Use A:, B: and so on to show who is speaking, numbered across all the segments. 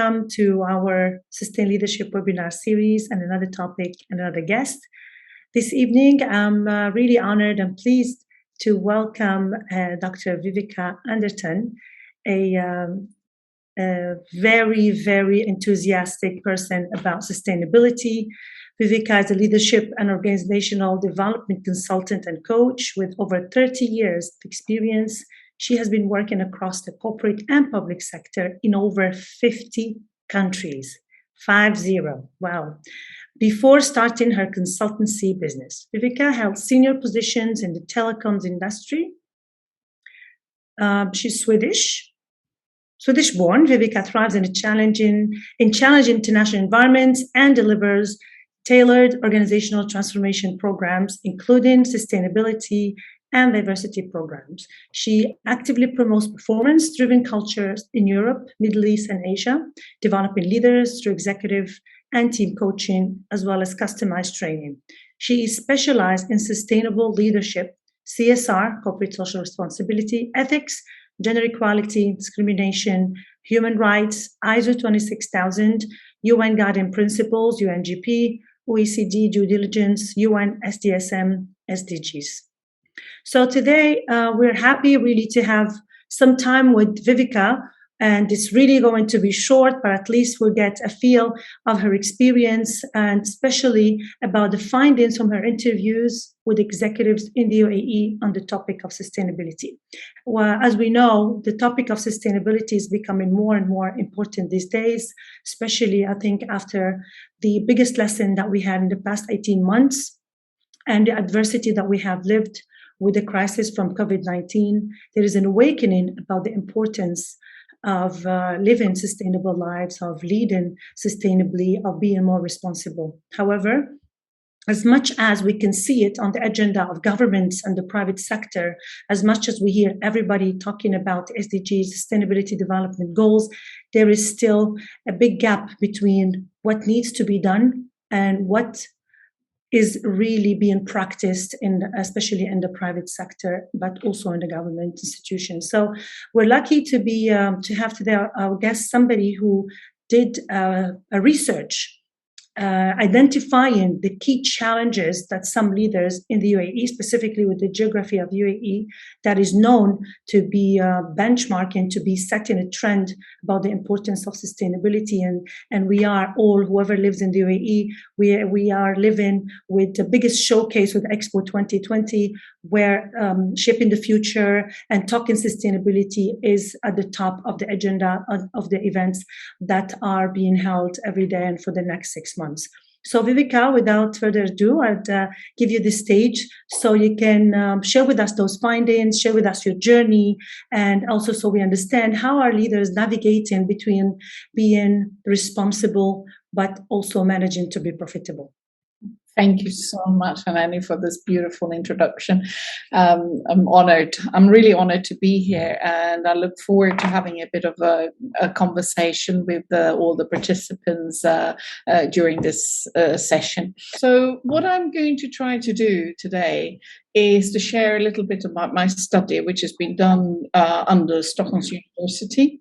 A: welcome to our Sustain Leadership webinar series and another topic and another guest. This evening, I'm really honored and pleased to welcome Dr. Viveka Anderton, a very, very enthusiastic person about sustainability. Viveka is a leadership and organizational development consultant and coach with over 30 years of experience. She has been working across the corporate and public sector in over 50 countries. 50. Wow. Before starting her consultancy business, Viveka held senior positions in the telecoms industry. She's Swedish-born. Viveka thrives in challenging international environments and delivers tailored organizational transformation programs, including sustainability and diversity programs. She actively promotes performance-driven cultures in Europe, Middle East, and Asia, developing leaders through executive and team coaching, as well as customized training. She is specialized in sustainable leadership, CSR, corporate social responsibility, ethics, gender equality, discrimination, human rights, ISO 26000, UN Guiding Principles, UNGP, OECD due diligence, UN SDSM, SDGs. So today we're happy really to have some time with Viveka, and it's really going to be short, but at least we'll get a feel of her experience and especially about the findings from her interviews with executives in the UAE on the topic of sustainability. Well, as we know, the topic of sustainability is becoming more and more important these days, especially I think after the biggest lesson that we had in the past 18 months and the adversity that we have lived with the crisis from COVID-19. There is an awakening about the importance of living sustainable lives, of leading sustainably, of being more responsible. However, as much as we can see it on the agenda of governments and the private sector, as much as we hear everybody talking about SDGs, sustainability development goals, there is still a big gap between what needs to be done and what is really being practiced especially in the private sector, but also in the government institutions. So we're lucky to have today our guest somebody who did a research identifying the key challenges that some leaders in the UAE, specifically with the geography of UAE, that is known to be benchmarking, to be setting a trend about the importance of sustainability. And we are all, whoever lives in the UAE, we are living with the biggest showcase with Expo 2020, where shaping the future and talking sustainability is at the top of the agenda of the events that are being held every day and for the next 6 months. So Viveka, without further ado, I'd give you the stage so you can share with us those findings, share with us your journey, and also so we understand how are leaders navigating between being responsible but also managing to be profitable.
B: Thank you so much, Hanani, for this beautiful introduction. I'm honored. I'm really honored to be here, and I look forward to having a bit of a conversation with all the participants during this session. So what I'm going to try to do today is to share a little bit about my study, which has been done under Stockholm University.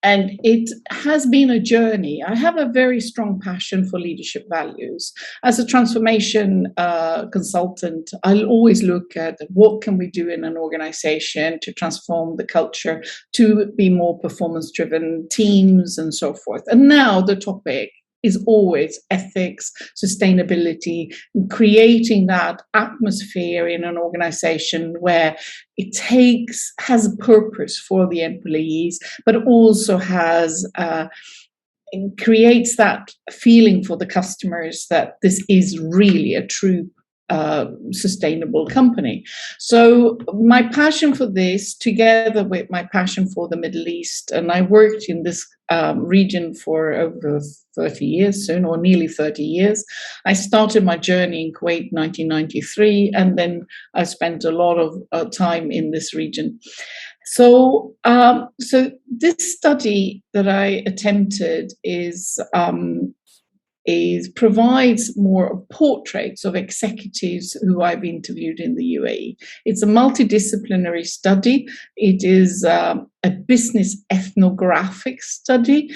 B: And it has been a journey. I have a very strong passion for leadership values. As a transformation consultant, I'll always look at what can we do in an organization to transform the culture, to be more performance-driven teams and so forth. And now the topic is always ethics, sustainability, creating that atmosphere in an organization where it has a purpose for the employees, but also creates that feeling for the customers that this is really a true sustainable company. So my passion for this, together with my passion for the Middle East, and I worked in this region for over 30 years soon, or nearly 30 years. I started my journey in Kuwait 1993, and then I spent a lot of time in this region. So this study that I attempted provides more portraits of executives who I've interviewed in the UAE. It's a multidisciplinary study. It is a business ethnographic study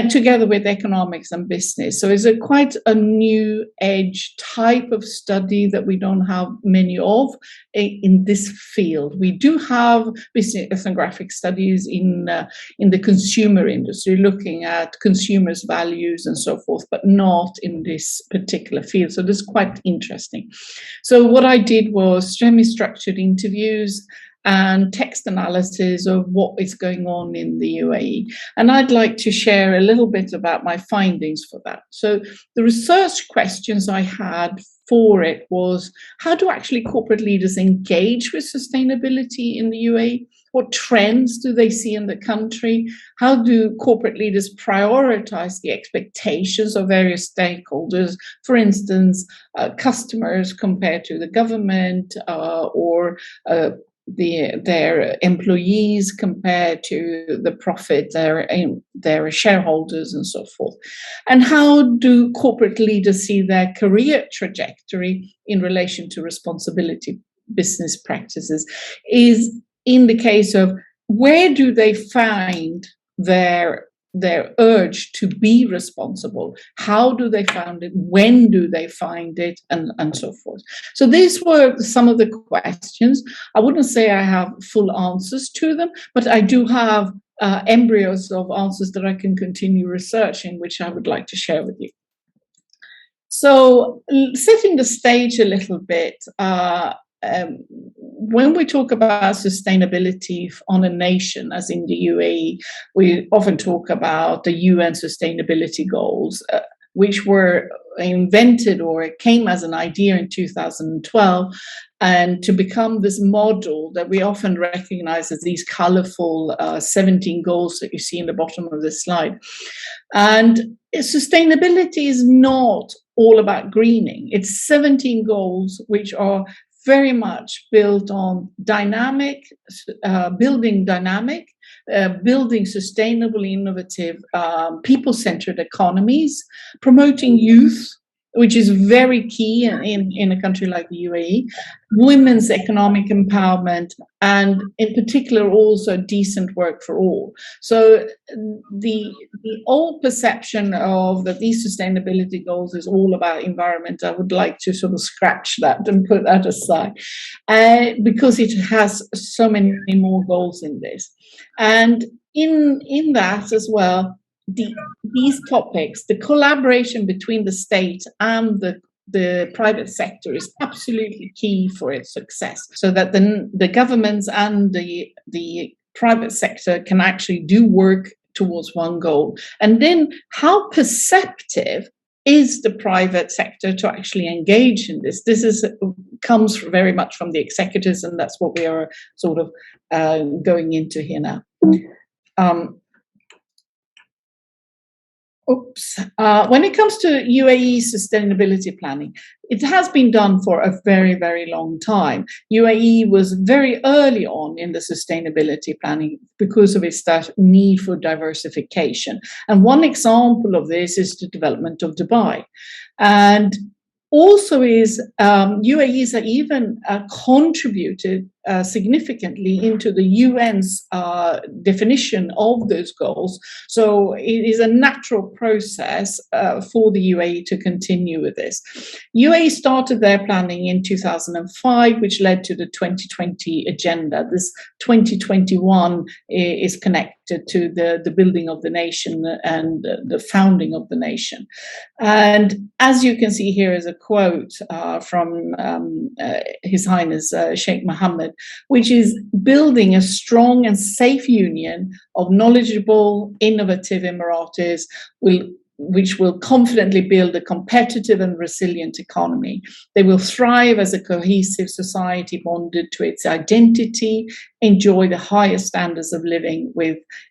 B: together with economics and business. So it's quite a new age type of study that we don't have many of in this field. We do have business ethnographic studies in the consumer industry, looking at consumers' values and so forth, but not in this particular field. So this is quite interesting. So what I did was semi-structured interviews and text analysis of what is going on in the UAE. And I'd like to share a little bit about my findings for that. So the research questions I had for it was, how do actually corporate leaders engage with sustainability in the UAE? What trends do they see in the country? How do corporate leaders prioritize the expectations of various stakeholders? For instance, customers compared to the government, or their employees compared to the profit, their shareholders and so forth. And how do corporate leaders see their career trajectory in relation to responsibility business practices? Is in the case of, where do they find their urge to be responsible? How do they find it? When do they find it? And so forth. So these were some of the questions. I wouldn't say I have full answers to them, but I do have embryos of answers that I can continue researching, which I would like to share with you. So setting the stage a little bit, when we talk about sustainability on a nation, as in the UAE, we often talk about the UN sustainability goals, which were invented, or it came as an idea in 2012, and to become this model that we often recognize as these colorful 17 goals that you see in the bottom of this slide. And sustainability is not all about greening. It's 17 goals which are very much built on building sustainable, innovative, people-centered economies, promoting youth, which is very key in a country like the UAE, women's economic empowerment, and in particular also decent work for all. So the old perception of that these sustainability goals is all about environment, I would like to sort of scratch that and put that aside, because it has so many more goals in this. And in that as well, these topics, the collaboration between the state and the private sector is absolutely key for its success, so that the governments and the private sector can actually do work towards one goal. And then how perceptive is the private sector to actually engage in this? This comes very much from the executives, and that's what we are sort of going into here now. When it comes to UAE sustainability planning, it has been done for a very, very long time. UAE was very early on in the sustainability planning because of its need for diversification. And one example of this is the development of Dubai. And also is UAEs have even contributed significantly into the UN's definition of those goals. So it is a natural process for the UAE to continue with this. UAE started their planning in 2005, which led to the 2020 agenda. This 2021 is connected to the building of the nation and the founding of the nation. And as you can see here is a quote from His Highness Sheikh Mohammed, which is building a strong and safe union of knowledgeable, innovative Emiratis which will confidently build a competitive and resilient economy. They will thrive as a cohesive society bonded to its identity, enjoy the highest standards of living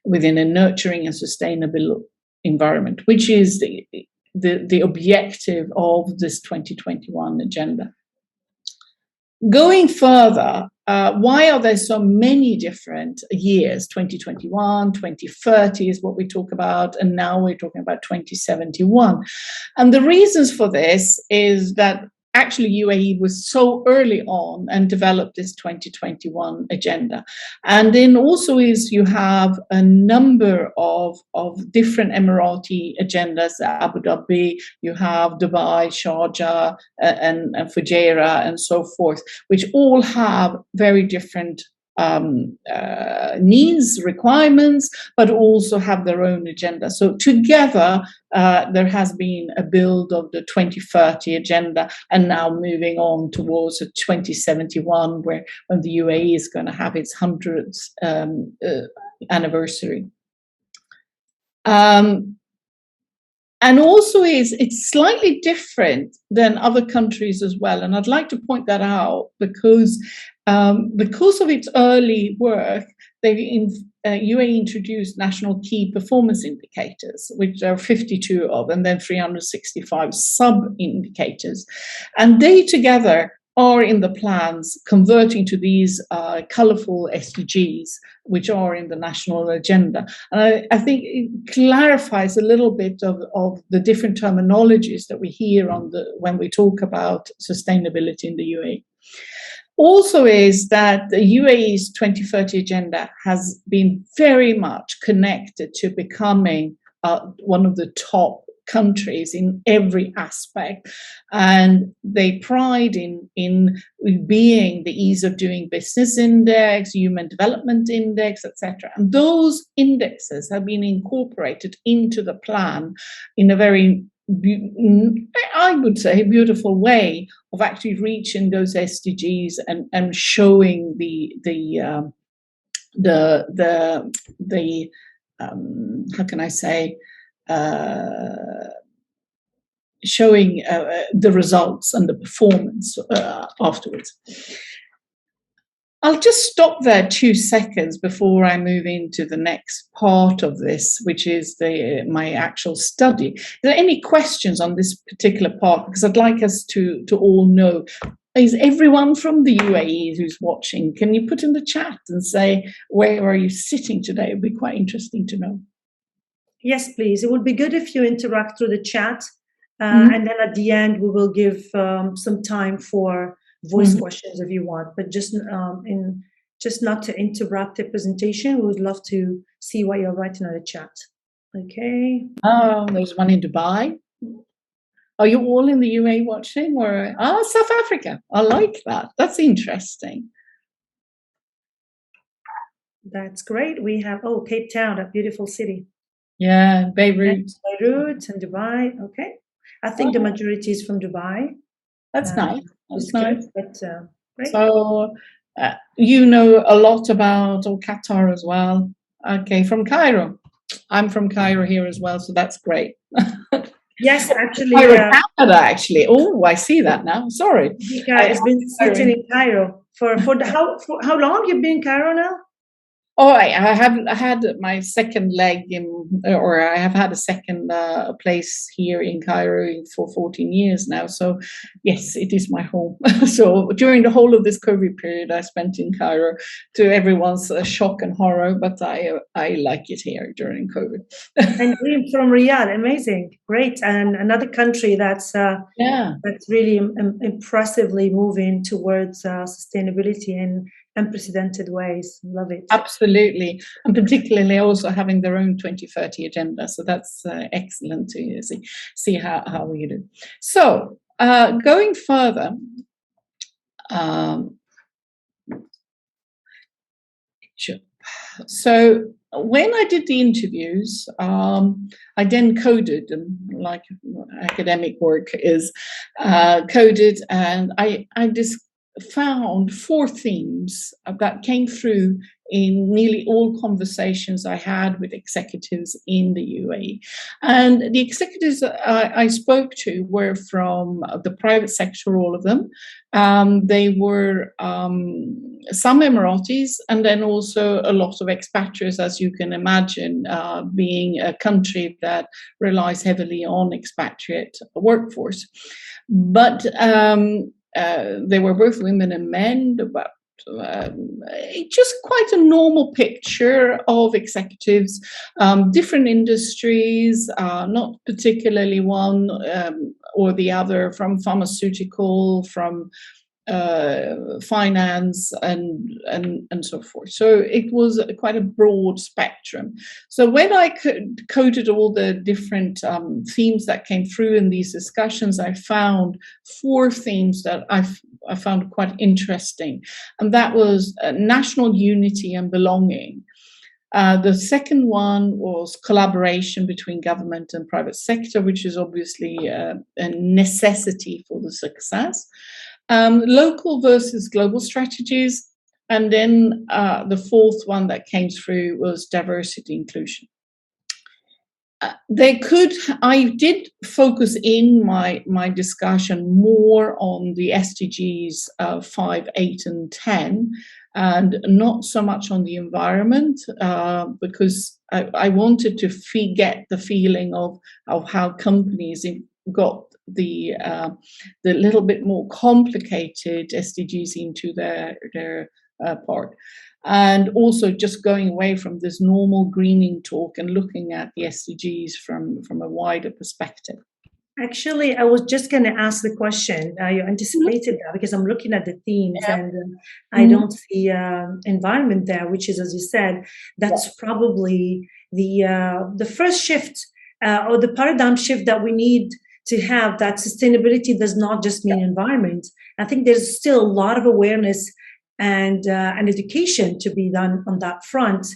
B: within a nurturing and sustainable environment, which is the objective of this 2021 agenda. Going further, why are there so many different years? 2021, 2030 is what we talk about, and now we're talking about 2071. And the reasons for this is that actually UAE was so early on and developed this 2021 agenda. And then also is you have a number of different Emirati agendas, Abu Dhabi, you have Dubai, Sharjah, and Fujairah, and so forth, which all have very different needs, requirements, but also have their own agenda. So together, there has been a build of the 2030 agenda, and now moving on towards a 2071, when the UAE is going to have its 100th anniversary. And also it's slightly different than other countries as well. And I'd like to point that out because of its early work, UAE introduced national key performance indicators, which there are 52 of, and then 365 sub-indicators. And they together are in the plans converting to these colorful SDGs, which are in the national agenda. And I think it clarifies a little bit of the different terminologies that we hear when we talk about sustainability in the UAE. Also is that the UAE's 2030 agenda has been very much connected to becoming one of the top countries in every aspect, and they pride in being the ease of doing business index, human development index, etc. And those indexes have been incorporated into the plan in a very, I would say, beautiful way of actually reaching those SDGs and showing the how can I say, showing the results and the performance afterwards. I'll just stop there 2 seconds before I move into the next part of this, which is my actual study. Are there any questions on this particular part? Because I'd like us to all know. Is everyone from the UAE who's watching, can you put in the chat and say, where are you sitting today? It would be quite interesting to know.
A: Yes, please. It would be good if you interact through the chat. And then at the end, we will give some time for voice questions if you want, but just not to interrupt the presentation. We would love to see what you're writing on the chat. Okay.
B: Oh, there's one in Dubai. Are you all in the UAE watching? Or South Africa. I like that. That's interesting.
A: That's great. We have Cape Town, that beautiful city.
B: Yeah, Beirut.
A: And Beirut and Dubai. Okay. I think the majority is from Dubai.
B: That's nice. That's nice.
A: But, great.
B: So you know a lot about Qatar as well. Okay, from Cairo. I'm from Cairo here as well, so that's great.
A: Yes, actually.
B: Cairo, Canada, actually. Oh, I see that now. Sorry.
A: Vika has been sitting in Cairo for how long you've been in Cairo now?
B: Oh, I had my second leg I have had a second place here in Cairo for 14 years now. So yes, it is my home. So during the whole of this COVID period, I spent in Cairo, to everyone's shock and horror, but I like it here during COVID.
A: And being from Riyadh, amazing, great, and another country that's really impressively moving towards sustainability in unprecedented ways. Love it.
B: Absolutely. And particularly also having their own 2030 agenda. So that's excellent to see how we do. So going further, so when I did the interviews, I then coded, like academic work is coded, and I just found 4 themes that came through in nearly all conversations I had with executives in the UAE. And the executives I spoke to were from the private sector, all of them. They were some Emiratis, and then also a lot of expatriates, as you can imagine, being a country that relies heavily on expatriate workforce. But they were both women and men, about just quite a normal picture of executives, different industries, not particularly one or the other, from pharmaceutical, from finance, and so forth. So it was quite a broad spectrum. So when I coded all the different themes that came through in these discussions, I found 4 themes that I found quite interesting, and that was national unity and belonging. The second one was collaboration between government and private sector, which is obviously a necessity for the success. Local versus global strategies. And then the fourth one that came through was diversity inclusion. I did focus in my discussion more on the SDGs 5, 8, and 10, and not so much on the environment, because I wanted to get the feeling of how companies got the little bit more complicated SDGs into their part. And also just going away from this normal greening talk and looking at the SDGs from a wider perspective.
A: Actually, I was just going to ask the question. You anticipated that, because I'm looking at the themes, and I don't see environment there, which is, as you said, that's probably the first shift or the paradigm shift that we need to have, that sustainability does not just mean environment. I think there's still a lot of awareness and education to be done on that front.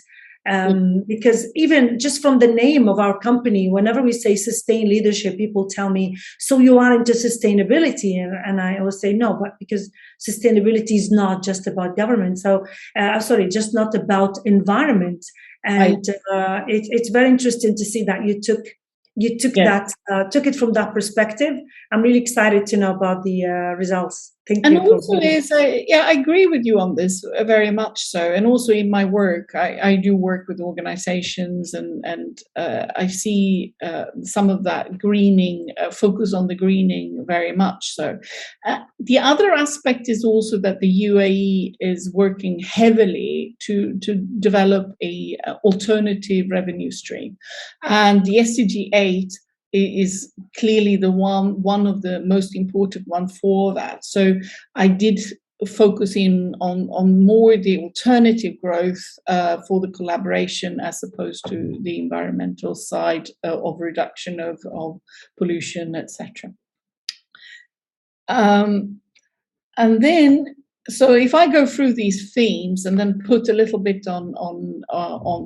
A: Because even just from the name of our company, whenever we say sustained leadership, people tell me, so you are into sustainability? And I always say no, but because sustainability is not just about government. So, just not about environment. And it's very interesting to see that you took it from that perspective. I'm really excited to know about the results. Thank you.
B: And also, I agree with you on this very much so. And also in my work, I do work with organizations, and I see some of that greening, focus on the greening very much so. The other aspect is also that the UAE is working heavily to develop a alternative revenue stream. And the SDG 8 is clearly the one of the most important one for that. So I did focus in on more the alternative growth for the collaboration, as opposed to the environmental side of reduction of pollution, etc. And then, so if I go through these themes and then put a little bit on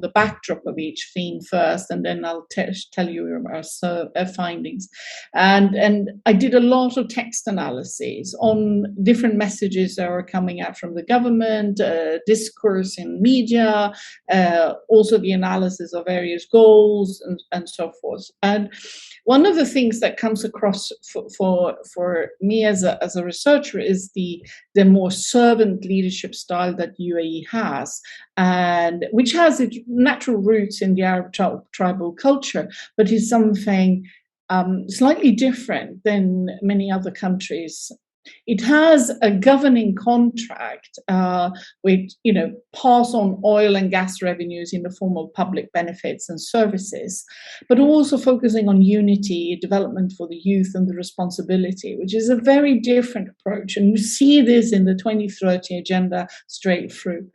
B: the backdrop of each theme first, and then I'll tell you our findings. And I did a lot of text analysis on different messages that are coming out from the government, discourse in media, also the analysis of various goals and so forth. And one of the things that comes across for me as a researcher is the more servant leadership style that UAE has, and which has its natural roots in the Arab tribal culture, but is something slightly different than many other countries. It has a governing contract with, pass on oil and gas revenues in the form of public benefits and services, but also focusing on unity, development for the youth, and the responsibility, which is a very different approach. And you see this in the 2030 agenda straight through.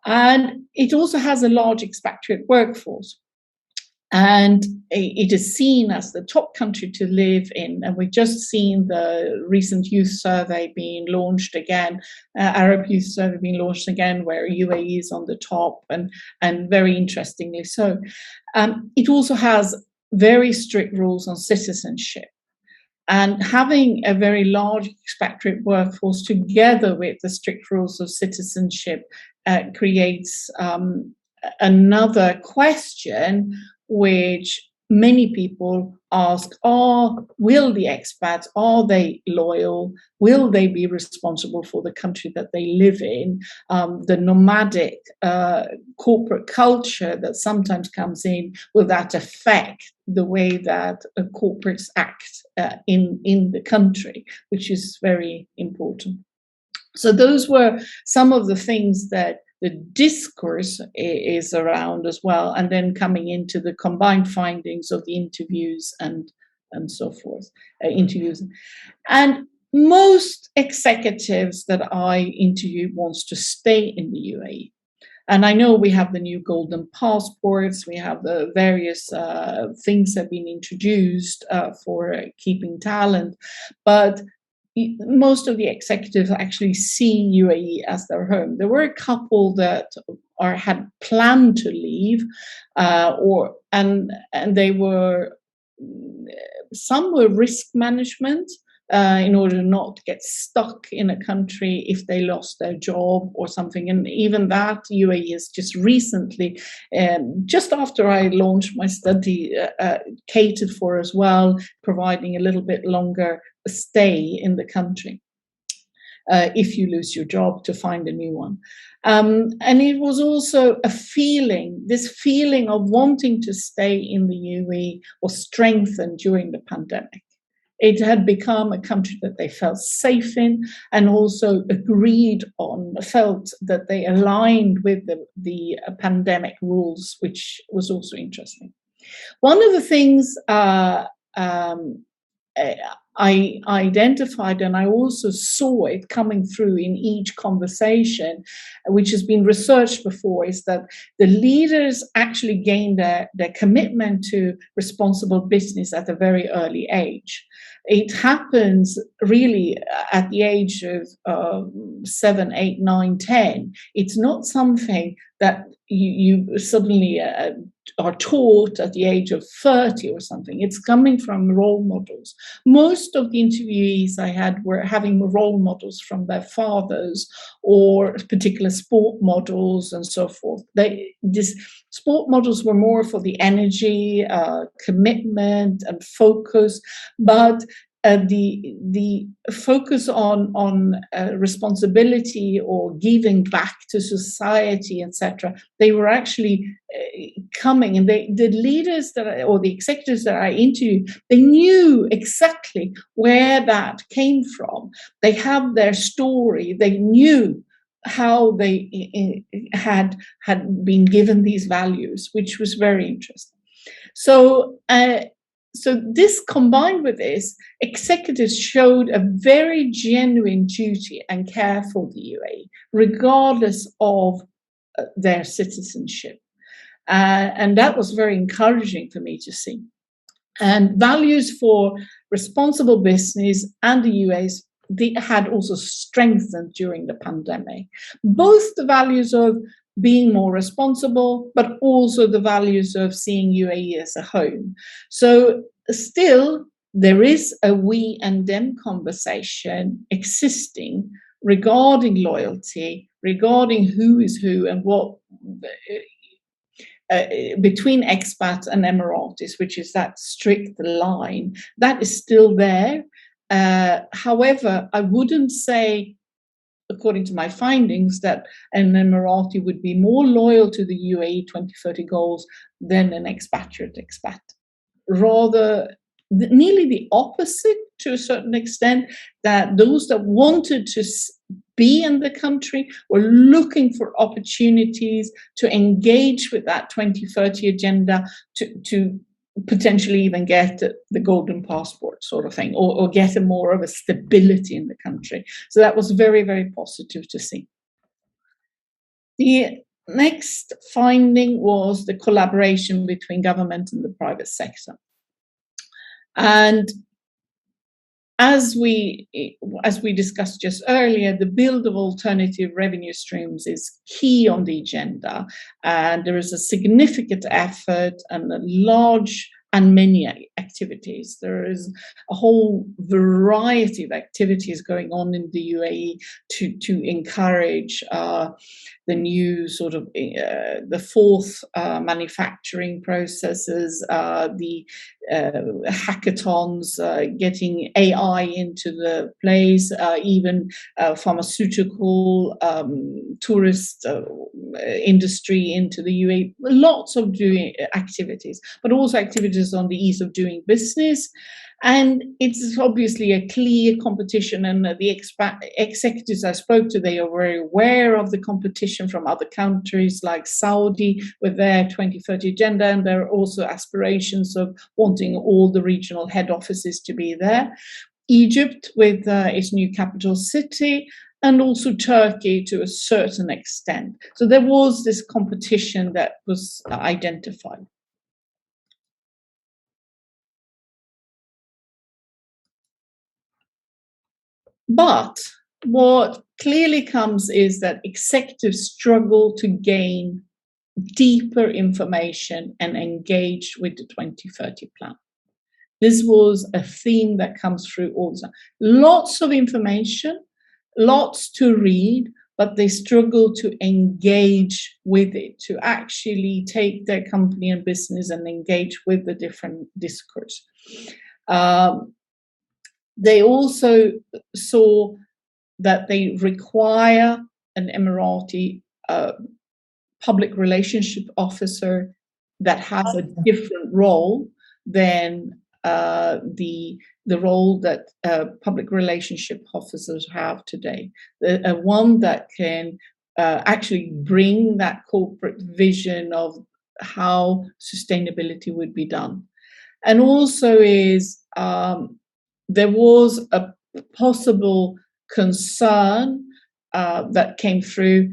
B: And it also has a large expatriate workforce. And it is seen as the top country to live in. And we've just seen the recent youth survey being launched again, Arab youth survey being launched again, where UAE is on the top, and very interestingly so. It also has very strict rules on citizenship. And having a very large expatriate workforce together with the strict rules of citizenship creates another question, which many people ask, will the expats, are they loyal? Will they be responsible for the country that they live in? The nomadic corporate culture that sometimes comes in, will that affect the way that corporates act in the country, which is very important. So those were some of the things that the discourse is around as well, and then coming into the combined findings of the interviews and so forth, interviews. And most executives that I interview wants to stay in the UAE. And I know we have the new golden passports, we have the various things that have been introduced for keeping talent, but most of the executives actually see UAE as their home. There were a couple that had planned to leave, and they were, some were risk management, in order not to get stuck in a country if they lost their job or something. And even that, UAE has just recently, just after I launched my study, catered for as well, providing a little bit longer stay in the country if you lose your job, to find a new one. And it was also a feeling, this feeling of wanting to stay in the UAE was strengthened during the pandemic. It had become a country that they felt safe in, and also agreed on, felt that they aligned with the pandemic rules, which was also interesting. One of the things I identified, and I also saw it coming through in each conversation, which has been researched before, is that the leaders actually gain their commitment to responsible business at a very early age. It happens really at the age of 7, 8, 9, 10. It's not something that you suddenly are taught at the age of 30 or something. It's coming from role models. Most of the interviewees I had were having role models from their fathers, or particular sport models and so forth. These sport models were more for the energy, commitment and focus, but the focus on responsibility or giving back to society, etc., they were actually coming, and the leaders or the executives that I interviewed, they knew exactly where that came from. They have their story. They knew how they had been given these values, which was very interesting. So this, combined with this, executives showed a very genuine duty and care for the UAE, regardless of their citizenship. And that was very encouraging for me to see. And values for responsible business and the UAE, they had also strengthened during the pandemic. Both the values of being more responsible, but also the values of seeing UAE as a home. So still, there is a we and them conversation existing regarding loyalty, regarding who is who and what, between expats and Emiratis, which is that strict line, that is still there. However, I wouldn't say, according to my findings, that an Emirati would be more loyal to the UAE 2030 goals than an expatriate expat. Rather, nearly the opposite to a certain extent, that those that wanted to be in the country were looking for opportunities to engage with that 2030 agenda, to potentially even get the golden passport sort of thing, or get a more of a stability in the country. So that was very, very positive to see. The next finding was the collaboration between government and the private sector. And as we discussed just earlier, the build of alternative revenue streams is key on the agenda, and there is a significant effort and a large and many activities. There is a whole variety of activities going on in the UAE to encourage the new sort of the fourth manufacturing processes, the hackathons, getting AI into the place, even pharmaceutical, tourist industry into the UAE. Lots of doing activities, but also activities on the ease of doing business. And it's obviously a clear competition, and the executives I spoke to, they are very aware of the competition from other countries like Saudi with their 2030 agenda, and there are also aspirations of wanting all the regional head offices to be there. Egypt with its new capital city, and also Turkey to a certain extent. So there was this competition that was identified. But what clearly comes is that executives struggle to gain deeper information and engage with the 2030 plan. This was a theme that comes through all the time. Lots of information, lots to read, but they struggle to engage with it, to actually take their company and business and engage with the different discourse. They also saw that they require an Emirati public relationship officer that has a different role than the role that public relationship officers have today. One that can actually bring that corporate vision of how sustainability would be done. And also there was a possible concern that came through,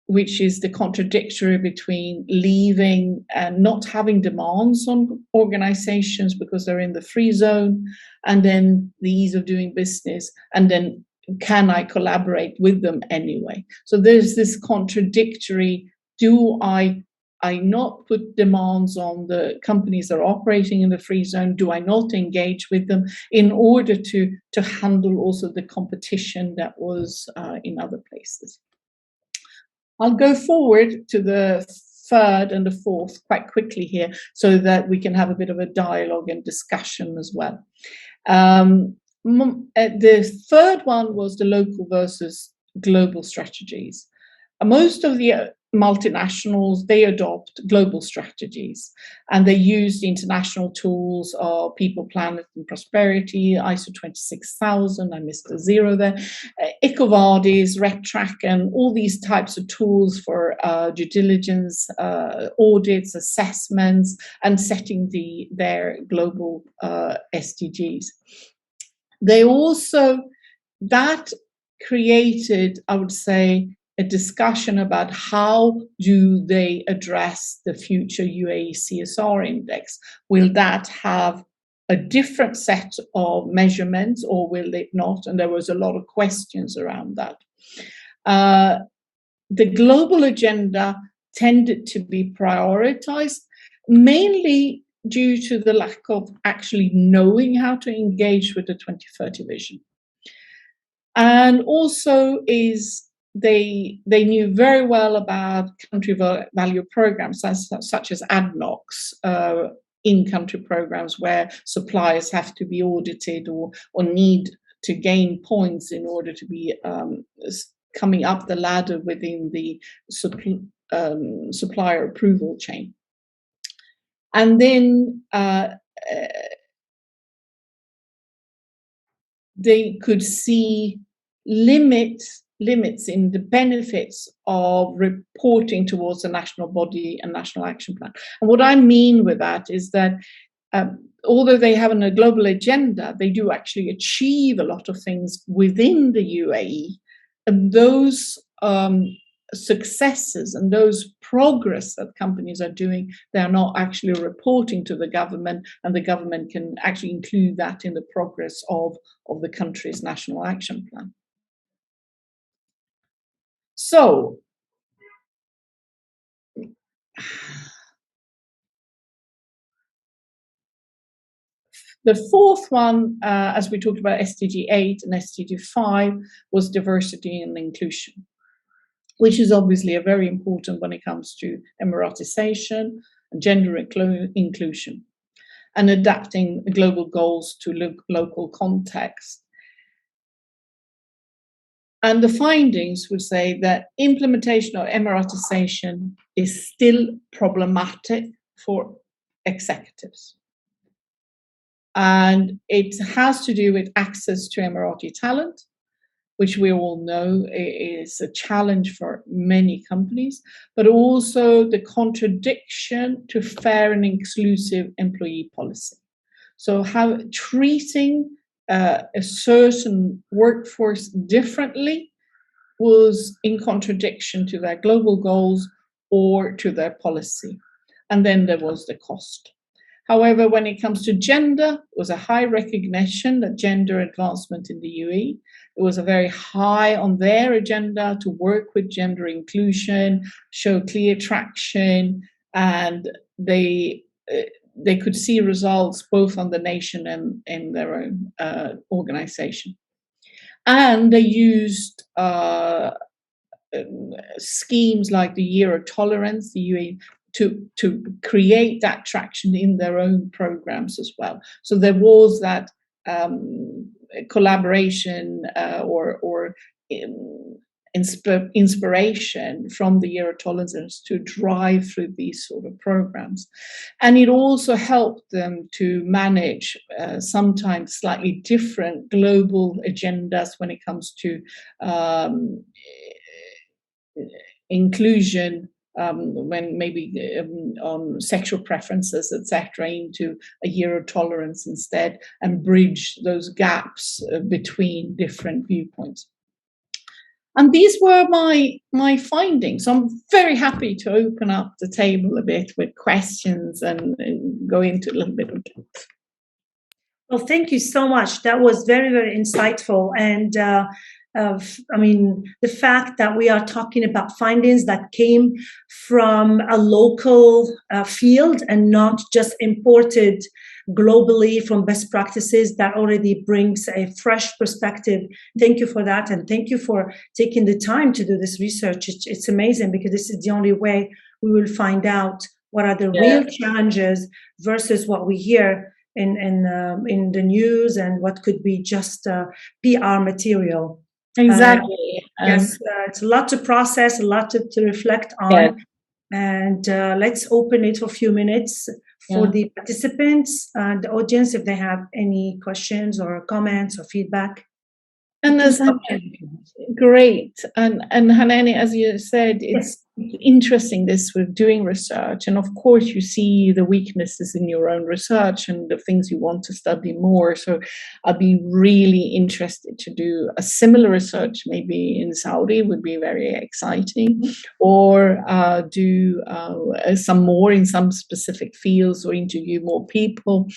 B: which is the contradictory between leaving and not having demands on organizations because they're in the free zone, and then the ease of doing business, and then can I collaborate with them anyway? So there's this contradictory, do I not put demands on the companies that are operating in the free zone? Do I not engage with them in order to handle also the competition that was in other places? I'll go forward to the third and the fourth quite quickly here so that we can have a bit of a dialogue and discussion as well. The third one was the local versus global strategies. Most of the multinationals, they adopt global strategies, and they use the international tools of People, Planet and Prosperity, ISO 26000, I missed a zero there, EcoVadis, RedTrack, and all these types of tools for due diligence, audits, assessments, and setting their global SDGs. They also, that created, I would say, a discussion about how do they address the future UAE CSR index. Will that have a different set of measurements or will it not? And there was a lot of questions around that. The global agenda tended to be prioritized, mainly due to the lack of actually knowing how to engage with the 2030 vision. And also they knew very well about country value programs such as ADNOCs, in-country programs where suppliers have to be audited or need to gain points in order to be coming up the ladder within the supplier approval chain. And then they could see limits in the benefits of reporting towards a national body and national action plan. And what I mean with that is that although they have a global agenda, they do actually achieve a lot of things within the UAE. And those successes and those progress that companies are doing, they are not actually reporting to the government, and the government can actually include that in the progress of the country's national action plan. So, the fourth one, as we talked about SDG 8 and SDG 5, was diversity and inclusion, which is obviously a very important when it comes to Emiratization and gender inclusion, and adapting global goals to local context. And the findings would say that implementation of Emiratization is still problematic for executives. And it has to do with access to Emirati talent, which we all know is a challenge for many companies, but also the contradiction to fair and inclusive employee policy. So how treating a certain workforce differently was in contradiction to their global goals or to their policy. And then there was the cost. However, when it comes to gender, it was a high recognition that gender advancement in the UAE. It was a very high on their agenda to work with gender inclusion, show clear traction, and they could see results both on the nation and in their own organization. And they used schemes like the Year of Tolerance, the UAE, to create that traction in their own programs as well. So there was that collaboration or inspiration from the Year of Tolerance to drive through these sort of programs. And it also helped them to manage sometimes slightly different global agendas when it comes to inclusion, when maybe on sexual preferences, etc., into a Year of Tolerance instead, and bridge those gaps between different viewpoints. And these were my findings. So I'm very happy to open up the table a bit with questions and go into a little bit of depth.
A: Well, thank you so much. That was very, very insightful. And the fact that we are talking about findings that came from a local field and not just imported globally from best practices, that already brings a fresh perspective. Thank you for that. And thank you for taking the time to do this research. It's amazing, because this is the only way we will find out what are the real challenges versus what we hear in the news and what could be just PR material.
B: Exactly.
A: Yes, it's a lot to process, a lot to reflect on. Yeah. And let's open it for a few minutes for the participants and the audience, if they have any questions or comments or feedback.
B: And there's great. And Hanani, as you said, it's interesting, this with doing research. And of course, you see the weaknesses in your own research and the things you want to study more. So I'd be really interested to do a similar research, maybe in Saudi, would be very exciting, or do some more in some specific fields or interview more people.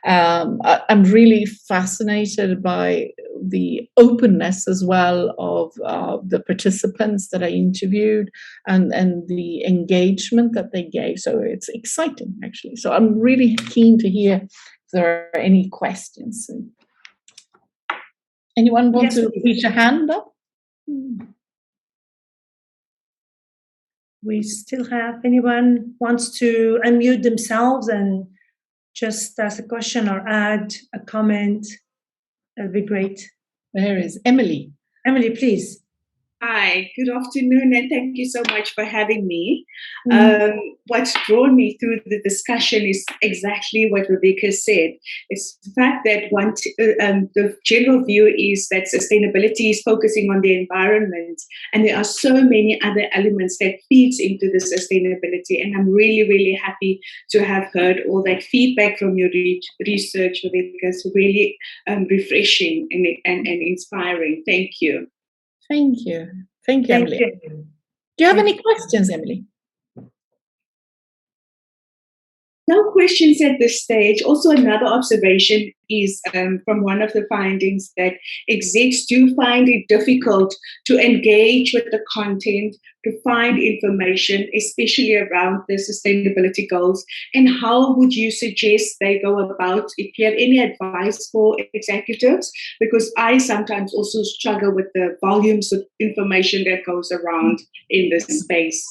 B: I'm really fascinated by the openness as well of the participants that I interviewed and the engagement that they gave. So it's exciting, actually. So I'm really keen to hear if there are any questions. Anyone want to reach a hand up?
A: We still have anyone wants to unmute themselves and just ask a question or add a comment. That'd be great.
B: There is Emily.
A: Emily, please.
C: Hi, good afternoon, and thank you so much for having me. What's drawn me through the discussion is exactly what Rebecca said. It's the fact that the general view is that sustainability is focusing on the environment, and there are so many other elements that feeds into the sustainability. And I'm really, really happy to have heard all that feedback from your research, Rebecca. It's really refreshing and inspiring. Thank you.
B: Thank you. Thank you, Emily. Do you have any questions, Emily?
C: No questions at this stage. Also, another observation is from one of the findings that execs do find it difficult to engage with the content, to find information, especially around the sustainability goals. And how would you suggest they go about, if you have any advice for executives? Because I sometimes also struggle with the volumes of information that goes around in this space.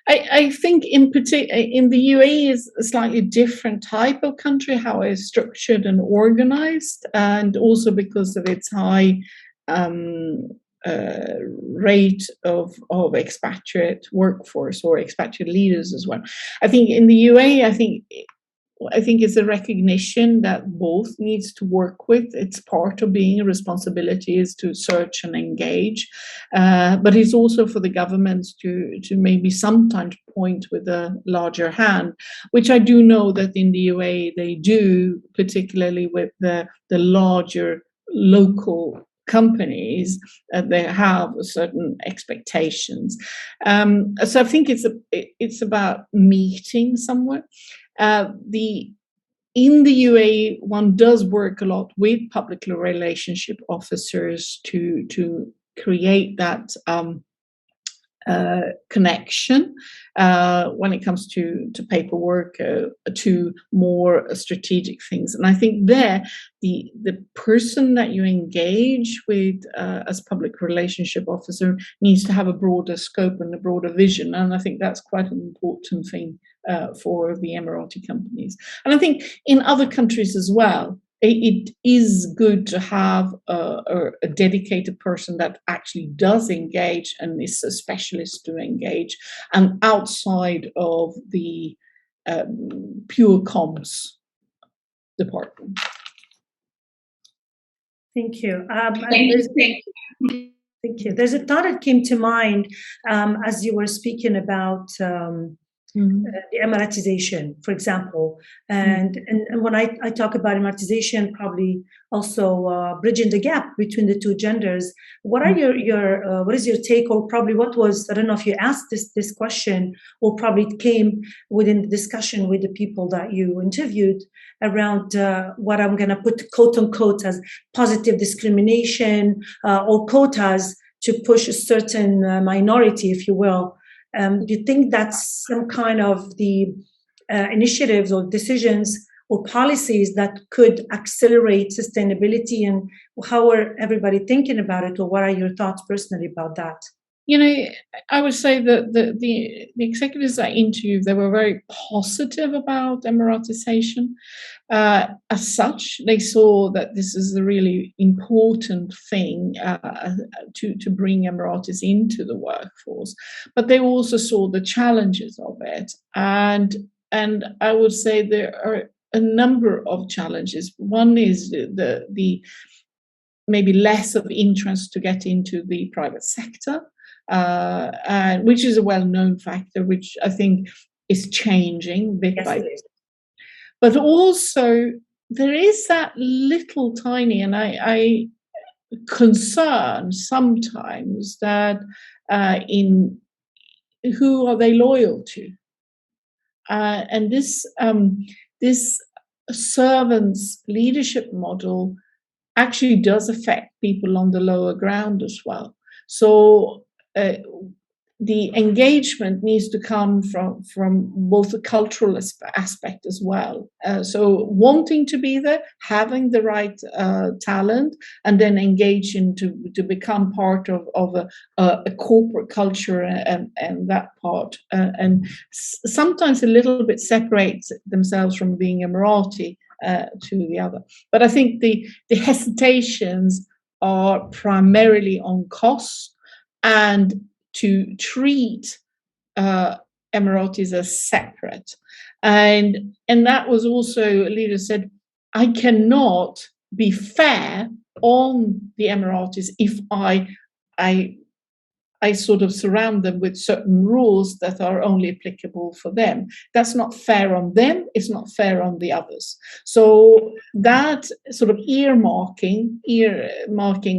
B: I think in the UAE is a slightly different type of country, how it's structured and organized, and also because of its high rate of expatriate workforce or expatriate leaders as well. I think in the UAE, I think it's a recognition that both needs to work with. It's part of being a responsibility is to search and engage, but it's also for the governments to maybe sometimes point with a larger hand, which I do know that in the UAE they do, particularly with the larger local companies. They have certain expectations. So I think it's about meeting somewhere. In the UAE, one does work a lot with public relationship officers to create that connection when it comes to paperwork, to more strategic things. And I think there, the person that you engage with as public relationship officer needs to have a broader scope and a broader vision. And I think that's quite an important thing for the Emirati companies. And I think in other countries as well, it is good to have a dedicated person that actually does engage and is a specialist to engage, and outside of the pure comms department.
A: Thank you.
C: Thank you.
A: There's a thought that came to mind as you were speaking about the Emiratization, for example. And when I talk about Emiratization, probably also bridging the gap between the two genders. What are what is your take, or probably what was, I don't know if you asked this question, or probably it came within the discussion with the people that you interviewed around what I'm going to put quote unquote as positive discrimination or quotas to push a certain minority, if you will. Do you think that's some kind of the initiatives or decisions or policies that could accelerate sustainability, and how are everybody thinking about it, or what are your thoughts personally about that?
B: You know, I would say that the executives I interviewed, they were very positive about Emiratization. As such, they saw that this is a really important thing to bring Emiratis into the workforce. But they also saw the challenges of it. And I would say there are a number of challenges. One is the maybe less of interest to get into the private sector. Which is a well-known factor, which I think is changing bit by bit. But also there is that little tiny, and I concern sometimes that in who are they loyal to, and this servants leadership model actually does affect people on the lower ground as well. So the engagement needs to come from both the cultural aspect as well. So wanting to be there, having the right talent, and then engaging to become part of a corporate culture and that part. And sometimes a little bit separates themselves from being Emirati to the other. But I think the hesitations are primarily on cost, and to treat Emiratis as separate. And that was also, a leader said, I cannot be fair on the Emiratis if I sort of surround them with certain rules that are only applicable for them. That's not fair on them, it's not fair on the others. So that sort of earmarking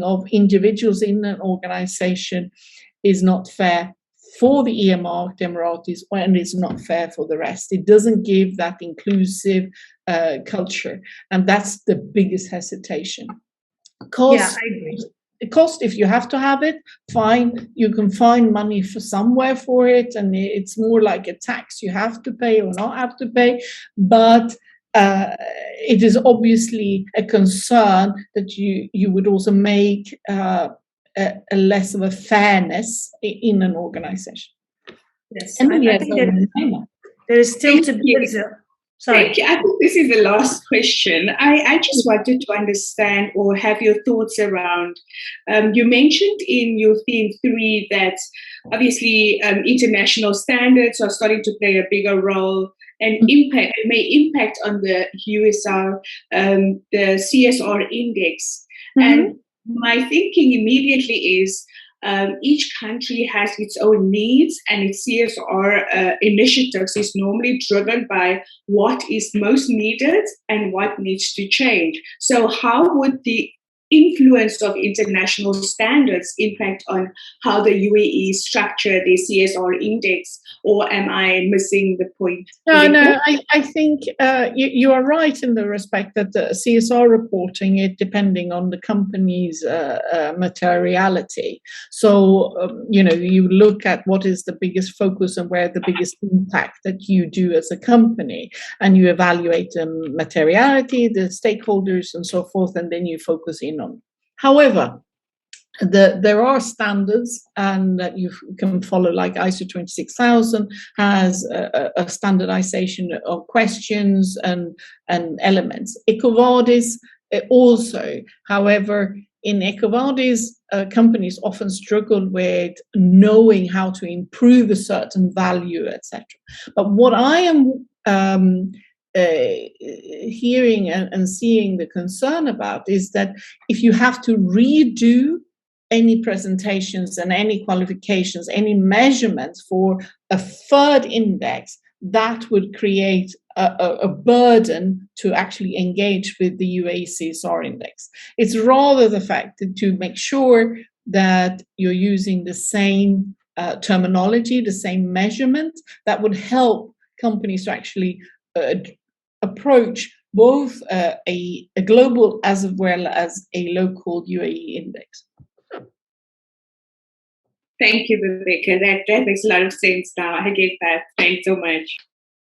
B: of individuals in an organization is not fair for the earmarked Emiratis, and it's not fair for the rest. It doesn't give that inclusive culture, and that's the biggest hesitation.
A: Yeah, I agree.
B: Cost, if you have to have it, fine, you can find money for somewhere for it, and it's more like a tax you have to pay or not have to pay. But it is obviously a concern that you would also make a less of a fairness in an organization.
A: Yes, I think there is still to be. Sorry.
C: Thank you. I think this is the last question. I just wanted to understand or have your thoughts around. You mentioned in your theme 3 that obviously international standards are starting to play a bigger role and may impact on the USR, the CSR index. And my thinking immediately is each country has its own needs, and its CSR initiatives is normally driven by what is most needed and what needs to change. So how would the influence of international standards impact on how the UAE structure the CSR index, or am I missing the point?
B: No, I think you are right in the respect that the CSR reporting, it depending on the company's materiality. So, you look at what is the biggest focus and where the biggest impact that you do as a company, and you evaluate the materiality, the stakeholders and so forth, and then you focus in on. However, there are standards and that you can follow, like ISO 26000 has a standardization of questions and elements. EcoVadis also, however, in EcoVadis, companies often struggle with knowing how to improve a certain value, etc. But what I am hearing and seeing the concern about is that if you have to redo any presentations and any qualifications, any measurements for a third index, that would create a burden to actually engage with the UAE CSR index. It's rather the fact that to make sure that you're using the same terminology, the same measurement, that would help companies to actually approach both a global as well as a local UAE index.
C: Thank you, Viveka. That makes a lot of sense now. I get that. Thanks so much.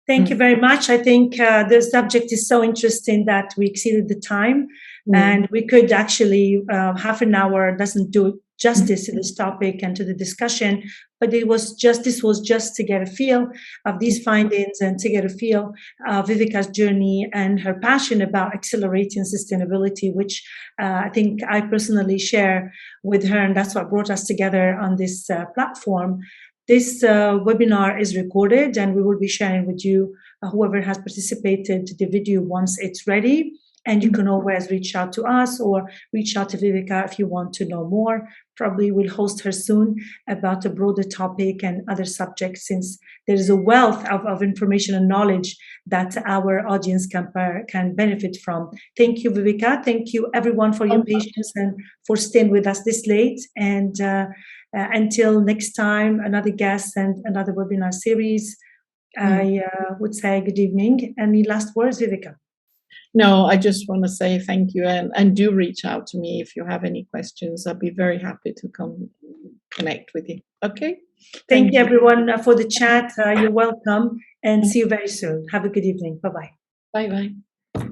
A: Thank you very much. I think the subject is so interesting that we exceeded the time, and we could actually half an hour doesn't do justice to this topic and to the discussion. But this was just to get a feel of these findings and to get a feel of Viveka's journey and her passion about accelerating sustainability, which I think I personally share with her, and that's what brought us together on this platform. This webinar is recorded, and we will be sharing with you whoever has participated the video once it's ready. And you can always reach out to us or reach out to Viveka if you want to know more. Probably we'll host her soon about a broader topic and other subjects, since there is a wealth of information and knowledge that our audience can benefit from. Thank you, Viveka. Thank you, everyone, for your patience and for staying with us this late. And until next time, another guest and another webinar series, I would say good evening. Any last words, Viveka?
B: No, I just want to say thank you, and do reach out to me if you have any questions. I'll be very happy to come connect with you. Okay?
A: Thank you, everyone, for the chat. You're welcome, and see you very soon. Have a good evening. Bye-bye.
B: Bye-bye.